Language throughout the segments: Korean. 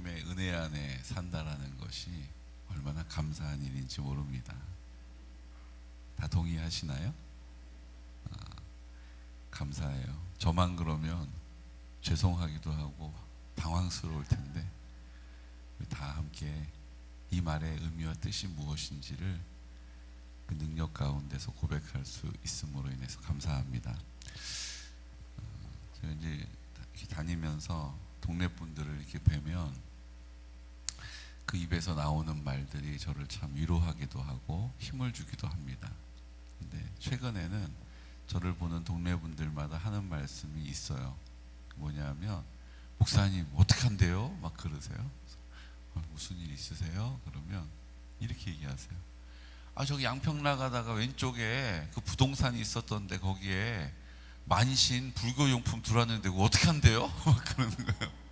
하나님의 은혜 안에 산다라는 것이 얼마나 감사한 일인지 모릅니다. 다 동의하시나요? 감사해요. 저만 그러면 죄송하기도 하고 당황스러울 텐데 우리 다 함께 이 말의 의미와 뜻이 무엇인지를 그 능력 가운데서 고백할 수 있음으로 인해서 감사합니다. 제가 이제 이렇게 다니면서 동네 분들을 이렇게 뵈면 그 입에서 나오는 말들이 저를 참 위로하기도 하고 힘을 주기도 합니다. 근데 최근에는 저를 보는 동네 분들마다 하는 말씀이 있어요. 뭐냐면 목사님 어떡한데요? 막 그러세요. 무슨 일 있으세요? 그러면 이렇게 얘기하세요. 저기 양평 나가다가 왼쪽에 그 부동산이 있었던데 거기에 만신 불교용품 들어왔는데 그거 어떡한데요? 막 그러는 거예요.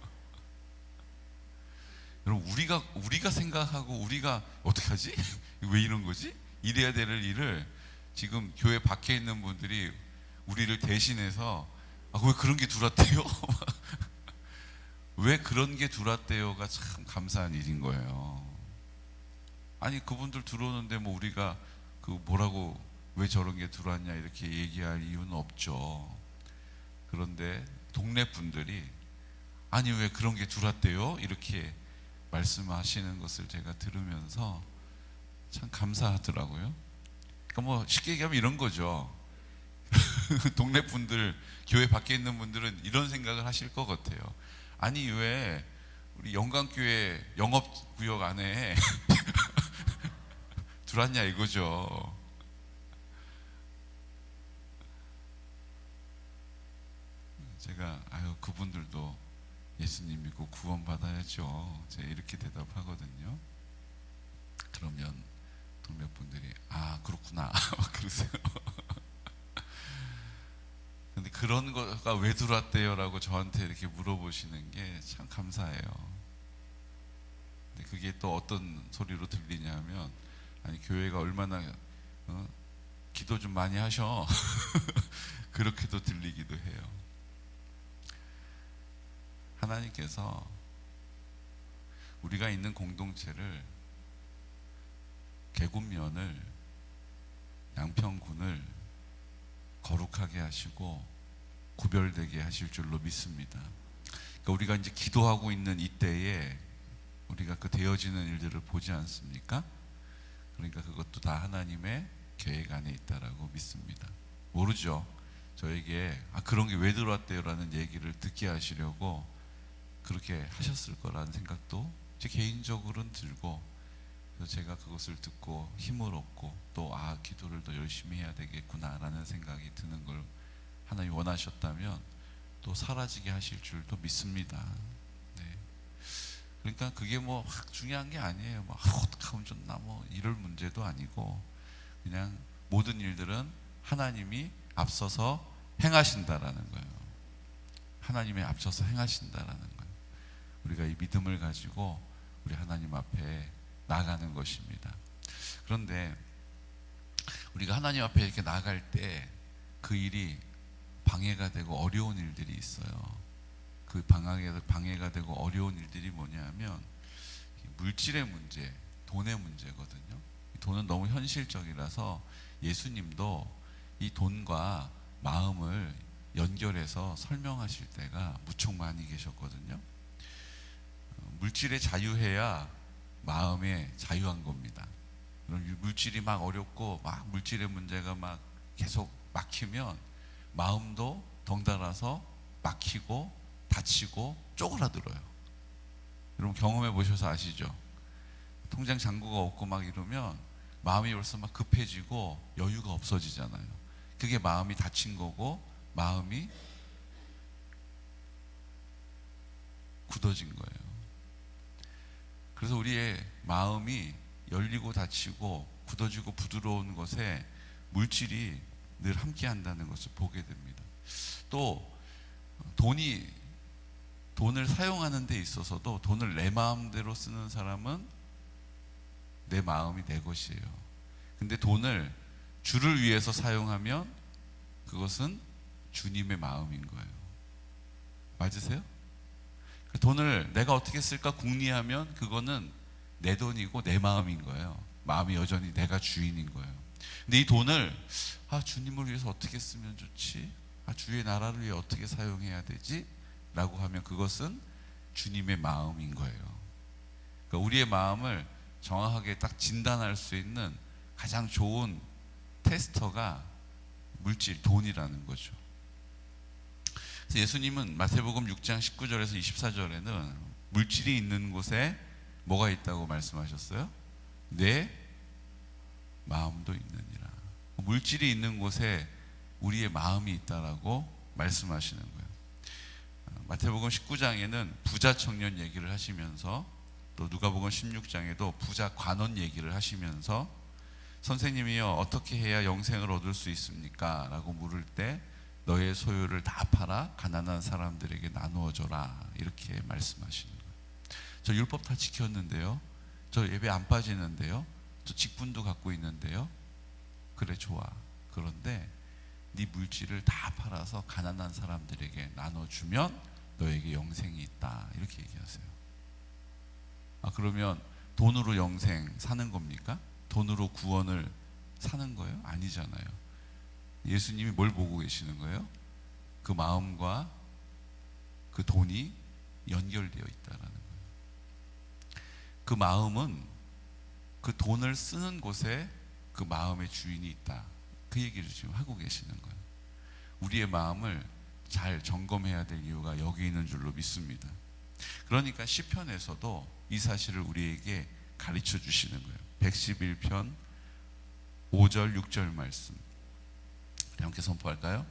여러분 우리가 생각하고 우리가 어떡하지? 왜 이런 거지? 이래야 될 일을 지금 교회 밖에 있는 분들이 우리를 대신해서 왜 그런 게 들어왔대요? 왜 그런 게 들어왔대요가 참 감사한 일인 거예요. 아니 그분들 들어오는데 뭐 우리가 그 뭐라고 왜 저런 게 들어왔냐 이렇게 얘기할 이유는 없죠. 그런데 동네 분들이 아니 왜 그런 게 들어왔대요? 이렇게 말씀하시는 것을 제가 들으면서 참 감사하더라고요. 그러니까 뭐 쉽게 얘기하면 이런 거죠. 동네 분들, 교회 밖에 있는 분들은 이런 생각을 하실 것 같아요. 아니 왜 우리 영광교회 영업구역 안에 들어왔냐 이거죠. 제가 그분들도 예수님 믿고 구원 받아야죠. 제가 이렇게 대답하거든요. 그러면 동네 분들이 그렇구나 막 그러세요. 근데 그런 거가 왜 들어왔대요? 라고 저한테 이렇게 물어보시는 게 참 감사해요. 근데 그게 또 어떤 소리로 들리냐면 아니 교회가 얼마나 기도 좀 많이 하셔 그렇게도 들리기도 해요. 하나님께서 우리가 있는 공동체를 계곡면을 양평군을 거룩하게 하시고 구별되게 하실 줄로 믿습니다. 그러니까 우리가 이제 기도하고 있는 이때에 우리가 그 되어지는 일들을 보지 않습니까? 그러니까 그것도 다 하나님의 계획 안에 있다라고 믿습니다. 모르죠. 저에게 그런 게 왜 들어왔대요 라는 얘기를 듣게 하시려고 그렇게 하셨을 거라는 생각도 제 개인적으로는 들고, 그래서 제가 그것을 듣고 힘을 얻고 또 기도를 더 열심히 해야 되겠구나 라는 생각이 드는 걸 하나님이 원하셨다면 또 사라지게 하실 줄도 믿습니다. 네. 그러니까 그게 뭐 중요한 게 아니에요. 어떻게 하면 좋나 이럴 문제도 아니고, 그냥 모든 일들은 하나님이 앞서서 행하신다라는 거예요. 하나님이 앞서서 행하신다라는 거예요. 우리가 이 믿음을 가지고 우리 하나님 앞에 나가는 것입니다. 그런데 우리가 하나님 앞에 이렇게 나갈 때 그 일이 방해가 되고 어려운 일들이 있어요. 그 방해가 되고 어려운 일들이 뭐냐면 물질의 문제, 돈의 문제거든요. 돈은 너무 현실적이라서 예수님도 이 돈과 마음을 연결해서 설명하실 때가 무척 많이 계셨거든요. 물질의 자유해야 마음의 자유한 겁니다. 물질이 막 어렵고 물질의 문제가 막 계속 막히면 마음도 덩달아서 막히고 다치고 쪼그라들어요. 여러분 경험해 보셔서 아시죠? 통장 잔고가 없고 막 이러면 마음이 벌써 막 급해지고 여유가 없어지잖아요. 그게 마음이 다친 거고 마음이 굳어진 거예요. 그래서 우리의 마음이 열리고 닫히고 굳어지고 부드러운 것에 물질이 늘 함께 한다는 것을 보게 됩니다. 또 돈을 사용하는 데 있어서도 돈을 내 마음대로 쓰는 사람은 내 마음이 내 것이에요. 근데 돈을 주를 위해서 사용하면 그것은 주님의 마음인 거예요. 맞으세요? 돈을 내가 어떻게 쓸까 궁리하면 그거는 내 돈이고 내 마음인 거예요. 마음이 여전히 내가 주인인 거예요. 근데 이 돈을 주님을 위해서 어떻게 쓰면 좋지? 주의 나라를 위해 어떻게 사용해야 되지? 라고 하면 그것은 주님의 마음인 거예요. 그러니까 우리의 마음을 정확하게 딱 진단할 수 있는 가장 좋은 테스터가 물질, 돈이라는 거죠. 그래서 예수님은 마태복음 6장 19절에서 24절에는 물질이 있는 곳에 뭐가 있다고 말씀하셨어요? 내 마음도 있느니라. 물질이 있는 곳에 우리의 마음이 있다라고 말씀하시는 거예요. 마태복음 19장에는 부자 청년 얘기를 하시면서 또 누가복음 16장에도 부자 관원 얘기를 하시면서 선생님이여 어떻게 해야 영생을 얻을 수 있습니까? 라고 물을 때 너의 소유를 다 팔아 가난한 사람들에게 나누어 줘라 이렇게 말씀하시는 거예요. 저 율법 다 지켰는데요, 저 예배 안 빠지는데요, 저 직분도 갖고 있는데요. 그래 좋아. 그런데 네 물질을 다 팔아서 가난한 사람들에게 나눠주면 너에게 영생이 있다 이렇게 얘기하세요. 그러면 돈으로 영생 사는 겁니까? 돈으로 구원을 사는 거예요? 아니잖아요. 예수님이 뭘 보고 계시는 거예요? 그 마음과 그 돈이 연결되어 있다라는 거예요. 그 마음은 그 돈을 쓰는 곳에 그 마음의 주인이 있다. 그 얘기를 지금 하고 계시는 거예요. 우리의 마음을 잘 점검해야 될 이유가 여기 있는 줄로 믿습니다. 그러니까 시편에서도 이 사실을 우리에게 가르쳐 주시는 거예요. 111편 5절 6절 말씀 함께 선포할까요?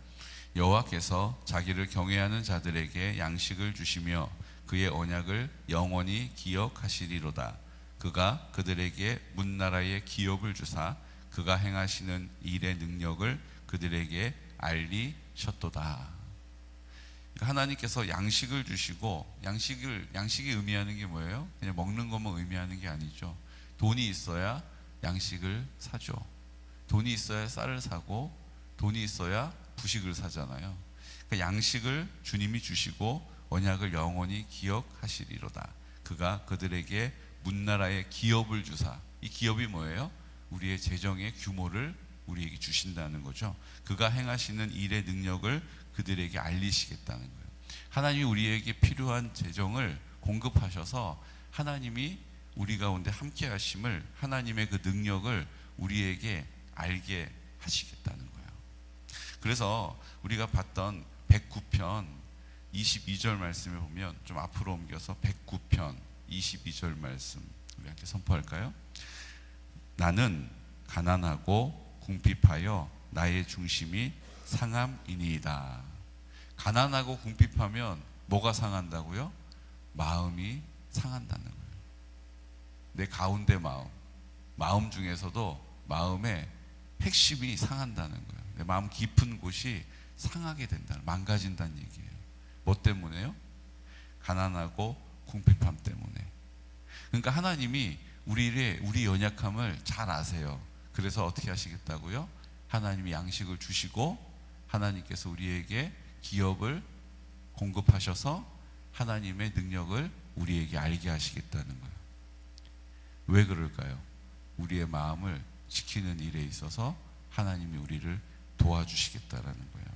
여호와께서 자기를 경외하는 자들에게 양식을 주시며 그의 언약을 영원히 기억하시리로다. 그가 그들에게 문나라의 기업을 주사 그가 행하시는 일의 능력을 그들에게 알리셨도다. 그러니까 하나님께서 양식을 주시고, 양식이 의미하는 게 뭐예요? 그냥 먹는 것만 의미하는 게 아니죠. 돈이 있어야 양식을 사죠. 돈이 있어야 쌀을 사고, 돈이 있어야 부식을 사잖아요. 그러니까 양식을 주님이 주시고 언약을 영원히 기억하시리로다. 그가 그들에게 문나라의 기업을 주사. 이 기업이 뭐예요? 우리의 재정의 규모를 우리에게 주신다는 거죠. 그가 행하시는 일의 능력을 그들에게 알리시겠다는 거예요. 하나님이 우리에게 필요한 재정을 공급하셔서 하나님이 우리 가운데 함께 하심을, 하나님의 그 능력을 우리에게 알게 하시겠다는 거예요. 그래서 우리가 봤던 109편 22절 말씀에 보면, 좀 앞으로 옮겨서 109편 22절 말씀 우리 함께 선포할까요? 나는 가난하고 궁핍하여 나의 중심이 상함이니이다. 가난하고 궁핍하면 뭐가 상한다고요? 마음이 상한다는 거예요. 내 가운데 마음 중에서도 마음의 핵심이 상한다는 거예요. 내 마음 깊은 곳이 상하게 된다는, 망가진다는 얘기예요. 뭐 때문에요? 가난하고 궁핍함 때문에. 그러니까 하나님이 우리 연약함을 잘 아세요. 그래서 어떻게 하시겠다고요? 하나님이 양식을 주시고 하나님께서 우리에게 기업을 공급하셔서 하나님의 능력을 우리에게 알게 하시겠다는 거예요. 왜 그럴까요? 우리의 마음을 지키는 일에 있어서 하나님이 우리를 도와주시겠다라는 거예요.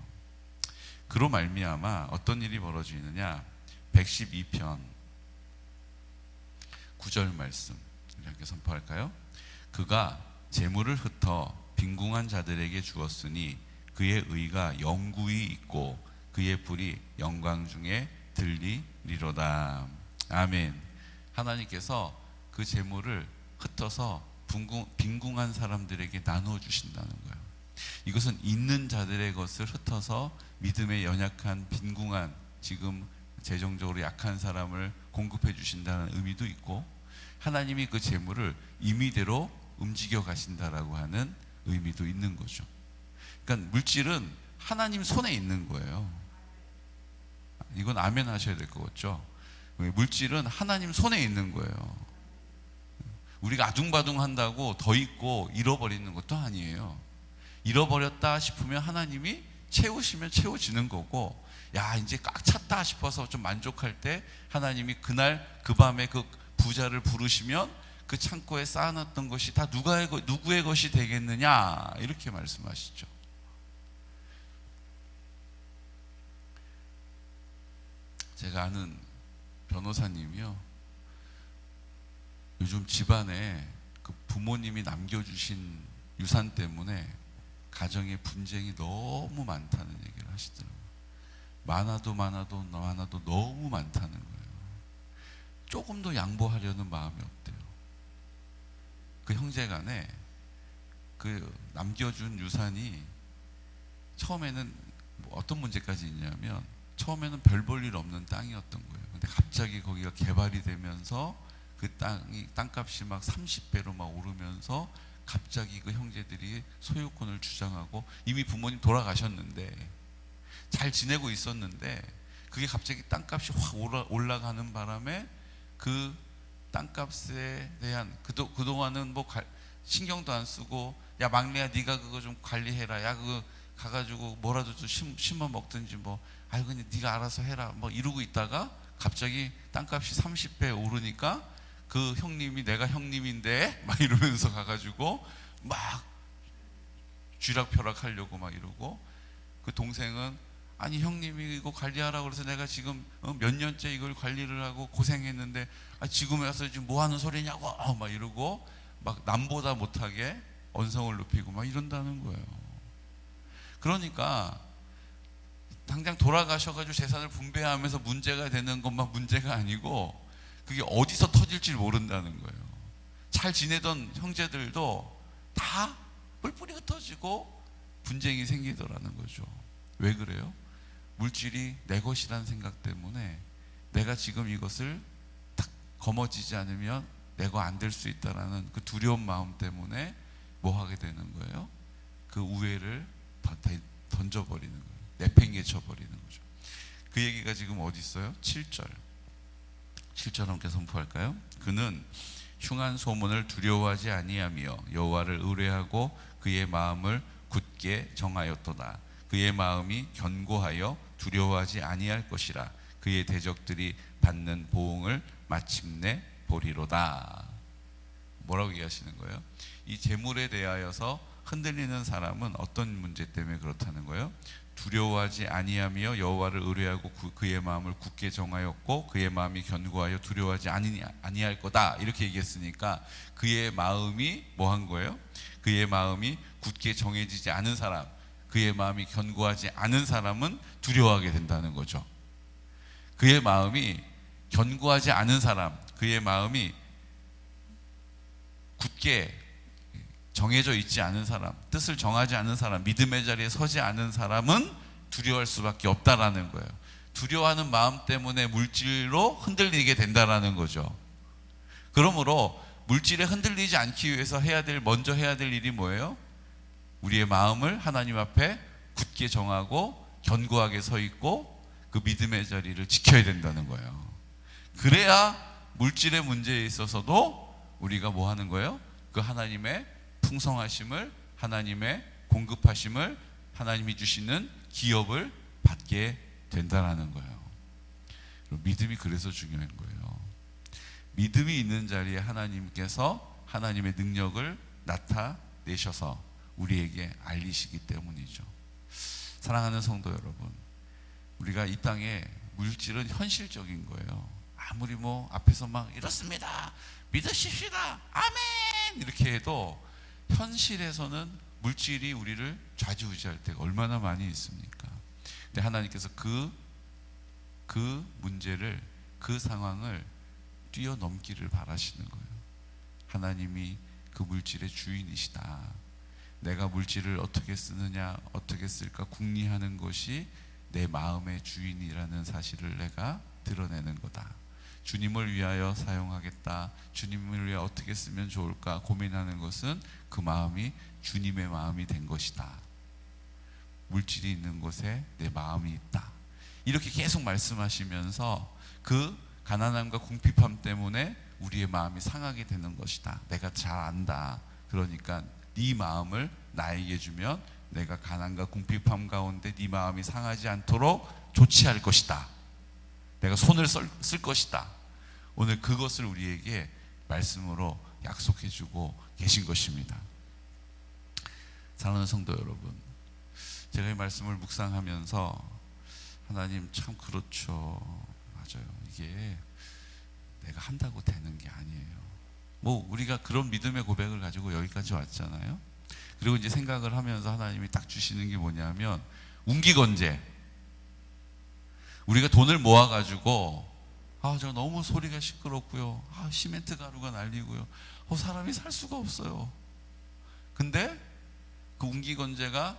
그로 말미암아 어떤 일이 벌어지느냐? 112편 9절 말씀 이렇게 선포할까요? 그가 재물을 흩어 빈궁한 자들에게 주었으니 그의 의가 영구히 있고 그의 불이 영광 중에 들리리로다. 아멘. 하나님께서 그 재물을 흩어서 빈궁한 사람들에게 나누어 주신다는 거예요. 이것은 있는 자들의 것을 흩어서 믿음에 연약한, 빈궁한, 지금 재정적으로 약한 사람을 공급해 주신다는 의미도 있고, 하나님이 그 재물을 임의대로 움직여 가신다라고 하는 의미도 있는 거죠. 그러니까 물질은 하나님 손에 있는 거예요. 이건 아멘 하셔야 될 것 같죠? 물질은 하나님 손에 있는 거예요. 우리가 아둥바둥 한다고 더 있고 잃어버리는 것도 아니에요. 잃어버렸다 싶으면 하나님이 채우시면 채워지는 거고, 야 이제 꽉 찼다 싶어서 좀 만족할 때 하나님이 그날 그 밤에 그 부자를 부르시면 그 창고에 쌓아놨던 것이 다 누구의 것이 되겠느냐, 이렇게 말씀하시죠. 제가 아는 변호사님이요, 요즘 집안에 그 부모님이 남겨주신 유산 때문에 가정의 분쟁이 너무 많다는 얘기를 하시더라고요. 많아도 너무 많다는 거예요. 조금도 양보하려는 마음이 없대요. 그 형제간에 그 남겨준 유산이 처음에는 뭐 어떤 문제까지 있냐면, 처음에는 별 볼 일 없는 땅이었던 거예요. 근데 갑자기 거기가 개발이 되면서 그 땅값이 막 30배로 막 오르면서 갑자기 그 형제들이 소유권을 주장하고, 이미 부모님 돌아가셨는데 잘 지내고 있었는데 그게 갑자기 땅값이 확 올라가는 바람에 그 땅값에 대한 그동안은 뭐 신경도 안 쓰고, 야 막내야 네가 그거 좀 관리해라, 야 그거 가가지고 뭐라도 좀 심어 먹든지, 뭐 아유 그냥 네가 알아서 해라, 뭐 이러고 있다가 갑자기 땅값이 30배 오르니까 그 형님이 내가 형님인데 막 이러면서 가가지고 막 쥐락펴락 하려고 막 이러고, 그 동생은 아니 형님이 이거 관리하라고 그래서 내가 지금 몇 년째 이걸 관리를 하고 고생했는데 지금 와서 지금 뭐 하는 소리냐고 막 이러고, 막 남보다 못하게 언성을 높이고 막 이런다는 거예요. 그러니까 당장 돌아가셔가지고 재산을 분배하면서 문제가 되는 것만 문제가 아니고, 그게 어디서 터질지 모른다는 거예요. 잘 지내던 형제들도 다 뿔뿔이가 터지고 분쟁이 생기더라는 거죠. 왜 그래요? 물질이 내 것이라는 생각 때문에, 내가 지금 이것을 딱 거머쥐지 않으면 내 거 안 될 수 있다라는 그 두려운 마음 때문에 뭐 하게 되는 거예요? 그 우애를 던져버리는 거예요. 내팽개쳐 버리는 거죠. 그 얘기가 지금 어디 있어요? 7절 함께 선포할까요? 그는 흉한 소문을 두려워하지 아니하며 여호와를 의뢰하고 그의 마음을 굳게 정하였도다. 그의 마음이 견고하여 두려워하지 아니할 것이라. 그의 대적들이 받는 보응을 마침내 보리로다. 뭐라고 얘기하시는 거예요? 이 재물에 대하여서 흔들리는 사람은 어떤 문제 때문에 그렇다는 거예요? 두려워하지 아니하며 여호와를 의뢰하고 그의 마음을 굳게 정하였고 그의 마음이 견고하여 두려워하지 아니할 거다, 이렇게 얘기했으니까 그의 마음이 뭐 한 거예요? 그의 마음이 굳게 정해지지 않은 사람, 그의 마음이 견고하지 않은 사람은 두려워하게 된다는 거죠. 그의 마음이 견고하지 않은 사람, 그의 마음이 굳게 정해져 있지 않은 사람, 뜻을 정하지 않은 사람, 믿음의 자리에 서지 않은 사람은 두려워할 수밖에 없다라는 거예요. 두려워하는 마음 때문에 물질로 흔들리게 된다라는 거죠. 그러므로 물질에 흔들리지 않기 위해서 먼저 해야 될 일이 뭐예요? 우리의 마음을 하나님 앞에 굳게 정하고 견고하게 서 있고 그 믿음의 자리를 지켜야 된다는 거예요. 그래야 물질의 문제에 있어서도 우리가 뭐 하는 거예요? 그 하나님의 풍성하심을, 하나님의 공급하심을, 하나님이 주시는 기업을 받게 된다는 거예요. 믿음이 그래서 중요한 거예요. 믿음이 있는 자리에 하나님께서 하나님의 능력을 나타내셔서 우리에게 알리시기 때문이죠. 사랑하는 성도 여러분, 우리가 이 땅에 물질은 현실적인 거예요. 아무리 뭐 앞에서 막 이렇습니다, 믿으십시다, 아멘 이렇게 해도 현실에서는 물질이 우리를 좌지우지할 때가 얼마나 많이 있습니까? 근데 하나님께서 그 문제를, 그 상황을 뛰어넘기를 바라시는 거예요. 하나님이 그 물질의 주인이시다. 내가 물질을 어떻게 쓰느냐, 어떻게 쓸까 궁리하는 것이 내 마음의 주인이라는 사실을 내가 드러내는 거다. 주님을 위하여 사용하겠다, 주님을 위해 어떻게 쓰면 좋을까 고민하는 것은 그 마음이 주님의 마음이 된 것이다. 물질이 있는 곳에 내 마음이 있다. 이렇게 계속 말씀하시면서 그 가난함과 궁핍함 때문에 우리의 마음이 상하게 되는 것이다. 내가 잘 안다. 그러니까 네 마음을 나에게 주면 내가 가난과 궁핍함 가운데 네 마음이 상하지 않도록 조치할 것이다. 내가 손을 쓸 것이다. 오늘 그것을 우리에게 말씀으로 약속해 주고 계신 것입니다. 사랑하는 성도 여러분, 제가 이 말씀을 묵상하면서 하나님 참 그렇죠. 맞아요. 이게 내가 한다고 되는 게 아니에요. 뭐 우리가 그런 믿음의 고백을 가지고 여기까지 왔잖아요. 그리고 이제 생각을 하면서 하나님이 딱 주시는 게 뭐냐면 운기건재. 우리가 돈을 모아가지고 저 너무 소리가 시끄럽고요. 시멘트 가루가 날리고요. 사람이 살 수가 없어요. 근데 그 운기건재가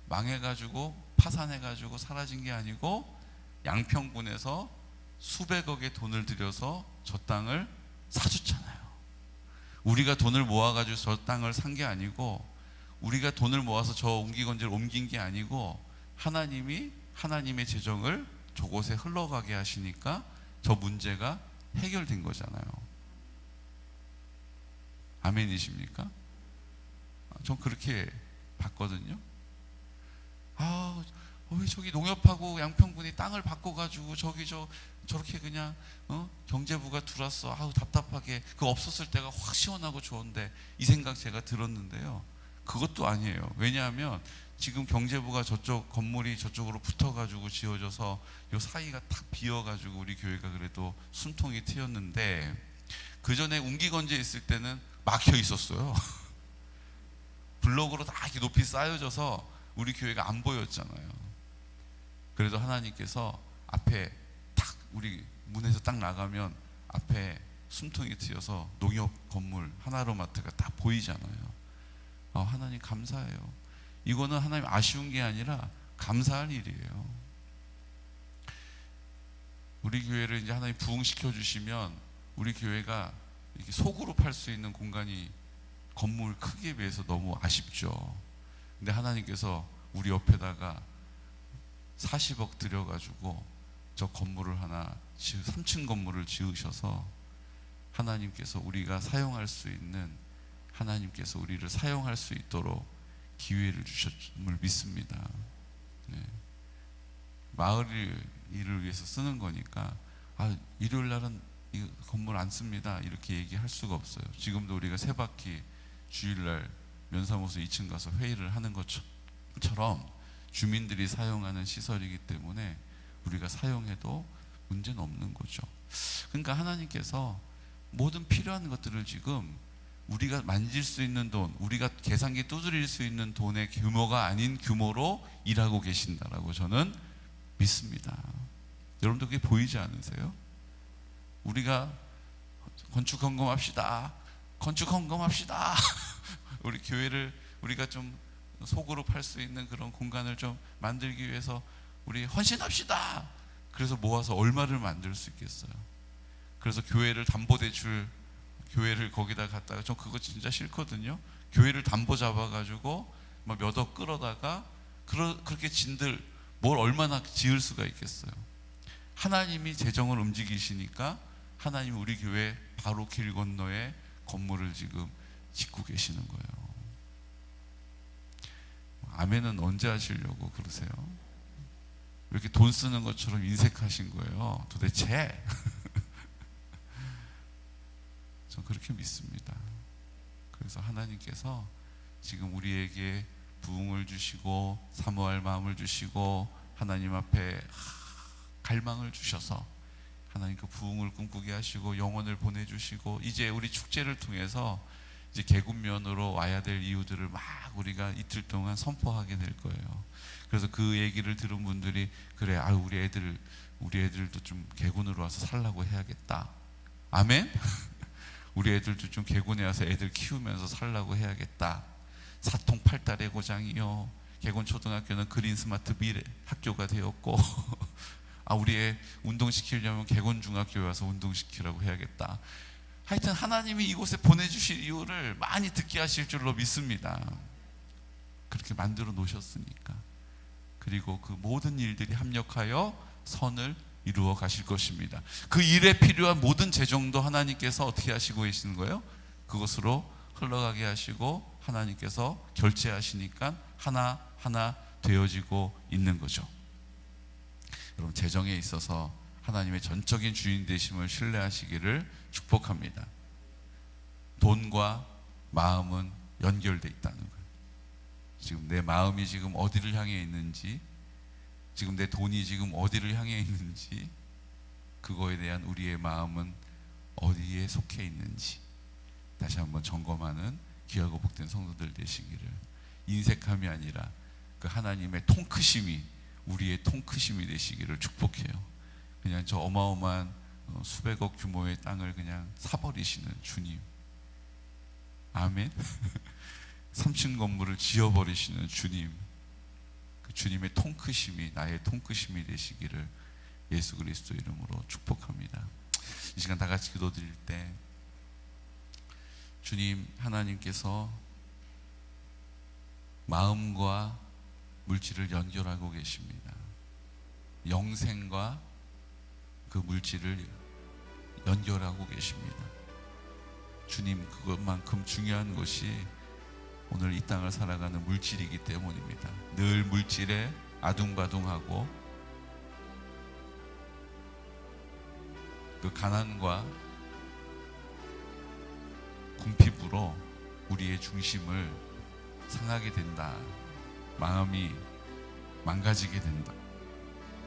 망해가지고 파산해가지고 사라진 게 아니고 양평군에서 수백억의 돈을 들여서 저 땅을 사줬잖아요. 우리가 돈을 모아가지고 저 땅을 산 게 아니고, 우리가 돈을 모아서 저 운기건재를 옮긴 게 아니고, 하나님이 하나님의 재정을 저곳에 흘러가게 하시니까 저 문제가 해결된 거잖아요. 아멘이십니까? 전 그렇게 봤거든요. 왜 저기 농협하고 양평군이 땅을 바꿔가지고 저렇게 그냥 경제부가 들어왔어. 답답하게. 그거 없었을 때가 확 시원하고 좋은데, 이 생각 제가 들었는데요. 그것도 아니에요. 왜냐하면 지금 경제부가 저쪽 건물이 저쪽으로 붙어가지고 지어져서 이 사이가 탁 비어가지고 우리 교회가 그래도 숨통이 트였는데, 그 전에 운기건재 있을 때는 막혀 있었어요. 블록으로 다 이렇게 높이 쌓여져서 우리 교회가 안 보였잖아요. 그래도 하나님께서 앞에 딱 우리 문에서 딱 나가면 앞에 숨통이 트여서 농협 건물 하나로마트가 딱 보이잖아요. 하나님 감사해요. 이거는 하나님 아쉬운 게 아니라 감사할 일이에요. 우리 교회를 이제 하나님 부흥시켜 주시면 우리 교회가 이렇게 소그룹 할 수 있는 공간이 건물 크기에 비해서 너무 아쉽죠. 근데 하나님께서 우리 옆에다가 40억 들여가지고 저 건물을 3층 건물을 지으셔서 하나님께서 우리가 사용할 수 있는, 하나님께서 우리를 사용할 수 있도록 기회를 주셨음을 믿습니다. 네. 마을 일을 위해서 쓰는 거니까 일요일 날은 이 건물 안 씁니다 이렇게 얘기할 수가 없어요. 지금도 우리가 세 바퀴 주일날 면사무소 2층 가서 회의를 하는 것처럼 주민들이 사용하는 시설이기 때문에 우리가 사용해도 문제는 없는 거죠. 그러니까 하나님께서 모든 필요한 것들을 지금 우리가 만질 수 있는 돈, 우리가 계산기 두드릴 수 있는 돈의 규모가 아닌 규모로 일하고 계신다라고 저는 믿습니다. 여러분도 그게 보이지 않으세요? 우리가 건축 헌금합시다. 우리 교회를 우리가 좀 소그룹 할 수 있는 그런 공간을 좀 만들기 위해서 우리 헌신합시다. 그래서 모아서 얼마를 만들 수 있겠어요? 그래서 교회를 담보대출, 교회를 거기다 갖다가, 전 그거 진짜 싫거든요. 교회를 담보 잡아가지고 막 몇 억 끌어다가 그렇게 진들 뭘 얼마나 지을 수가 있겠어요? 하나님이 재정을 움직이시니까 하나님이 우리 교회 바로 길 건너에 건물을 지금 짓고 계시는 거예요. 아멘은 언제 하시려고 그러세요? 왜 이렇게 돈 쓰는 것처럼 인색하신 거예요? 도대체? 전 그렇게 믿습니다. 그래서 하나님께서 지금 우리에게 부흥을 주시고 사모할 마음을 주시고 하나님 앞에 갈망을 주셔서 하나님 그 부흥을 꿈꾸게 하시고 영혼을 보내주시고, 이제 우리 축제를 통해서 이제 계급면으로 와야 될 이유들을 막 우리가 이틀 동안 선포하게 될 거예요. 그래서 그 얘기를 들은 분들이 그래, 우리 애들도 좀 계군으로 와서 살라고 해야겠다. 아멘? 우리 애들도 좀 계군에 와서 애들 키우면서 살라고 해야겠다. 사통팔달의 고장이요, 계군 초등학교는 그린 스마트 미래 학교가 되었고 우리 애 운동시키려면 계군 중학교에 와서 운동시키라고 해야겠다. 하여튼 하나님이 이곳에 보내주실 이유를 많이 듣게 하실 줄로 믿습니다. 그렇게 만들어 놓으셨으니까. 그리고 그 모든 일들이 합력하여 선을 이루어 가실 것입니다. 그 일에 필요한 모든 재정도 하나님께서 어떻게 하시고 계시는 거예요? 그것으로 흘러가게 하시고 하나님께서 결제하시니까 하나 하나 되어지고 있는 거죠. 여러분, 재정에 있어서 하나님의 전적인 주인 되심을 신뢰하시기를 축복합니다. 돈과 마음은 연결되어 있다는 거예요. 지금 내 마음이 지금 어디를 향해 있는지, 지금 내 돈이 지금 어디를 향해 있는지, 그거에 대한 우리의 마음은 어디에 속해 있는지 다시 한번 점검하는 귀하고 복된 성도들 되시기를, 인색함이 아니라 그 하나님의 통크심이 우리의 통크심이 되시기를 축복해요. 그냥 저 어마어마한 수백억 규모의 땅을 그냥 사버리시는 주님, 아멘. 3층 건물을 지어버리시는 주님, 그 주님의 통크심이 나의 통크심이 되시기를 예수 그리스도 이름으로 축복합니다. 이 시간 다 같이 기도드릴 때 주님, 하나님께서 마음과 물질을 연결하고 계십니다. 영생과 그 물질을 연결하고 계십니다. 주님, 그것만큼 중요한 것이 오늘 이 땅을 살아가는 물질이기 때문입니다. 늘 물질에 아둥바둥하고 그 가난과 궁핍으로 우리의 중심을 상하게 된다, 마음이 망가지게 된다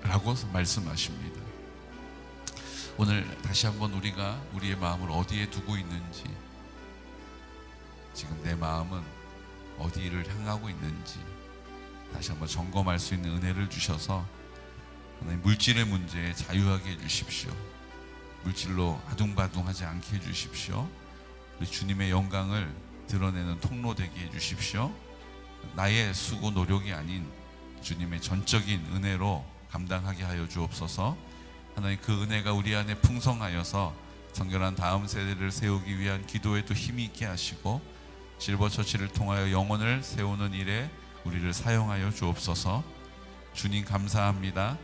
라고 말씀하십니다. 오늘 다시 한번 우리가 우리의 마음을 어디에 두고 있는지, 지금 내 마음은 어디를 향하고 있는지 다시 한번 점검할 수 있는 은혜를 주셔서 하나님, 물질의 문제에 자유하게 해주십시오. 물질로 아둥바둥하지 않게 해주십시오. 우리 주님의 영광을 드러내는 통로 되게 해주십시오. 나의 수고 노력이 아닌 주님의 전적인 은혜로 감당하게 하여 주옵소서. 하나님, 그 은혜가 우리 안에 풍성하여서 정결한 다음 세대를 세우기 위한 기도에도 힘이 있게 하시고 실버처치를 통하여 영혼을 세우는 일에 우리를 사용하여 주옵소서. 주님 감사합니다.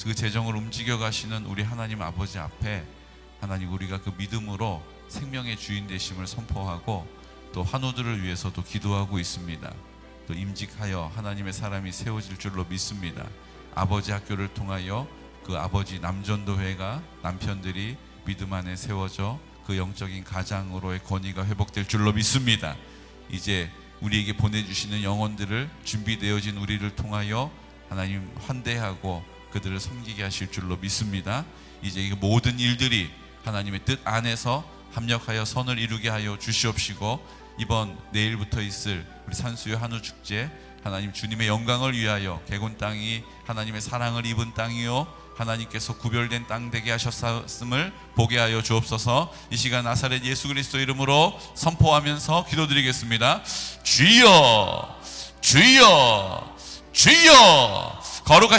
그 재정을 움직여 가시는 우리 하나님 아버지 앞에 하나님, 우리가 그 믿음으로 생명의 주인 되심을 선포하고 또 환우들을 위해서도 기도하고 있습니다. 또 임직하여 하나님의 사람이 세워질 줄로 믿습니다. 아버지 학교를 통하여 그 아버지 남전도회가 남편들이 믿음 안에 세워져 그 영적인 가장으로의 권위가 회복될 줄로 믿습니다. 이제 우리에게 보내주시는 영혼들을 준비되어진 우리를 통하여 하나님 환대하고 그들을 섬기게 하실 줄로 믿습니다. 이제 이 모든 일들이 하나님의 뜻 안에서 합력하여 선을 이루게 하여 주시옵시고, 이번 내일부터 있을 우리 산수요 한우 축제, 하나님 주님의 영광을 위하여 개곤 땅이 하나님의 사랑을 입은 땅이요 하나님께서 구별된 땅 되게 하셨음을 보게 하여 주옵소서. 이 시간 나사렛 예수 그리스도 이름으로 선포하면서 기도드리겠습니다. 주여, 주여, 주여. 거룩하신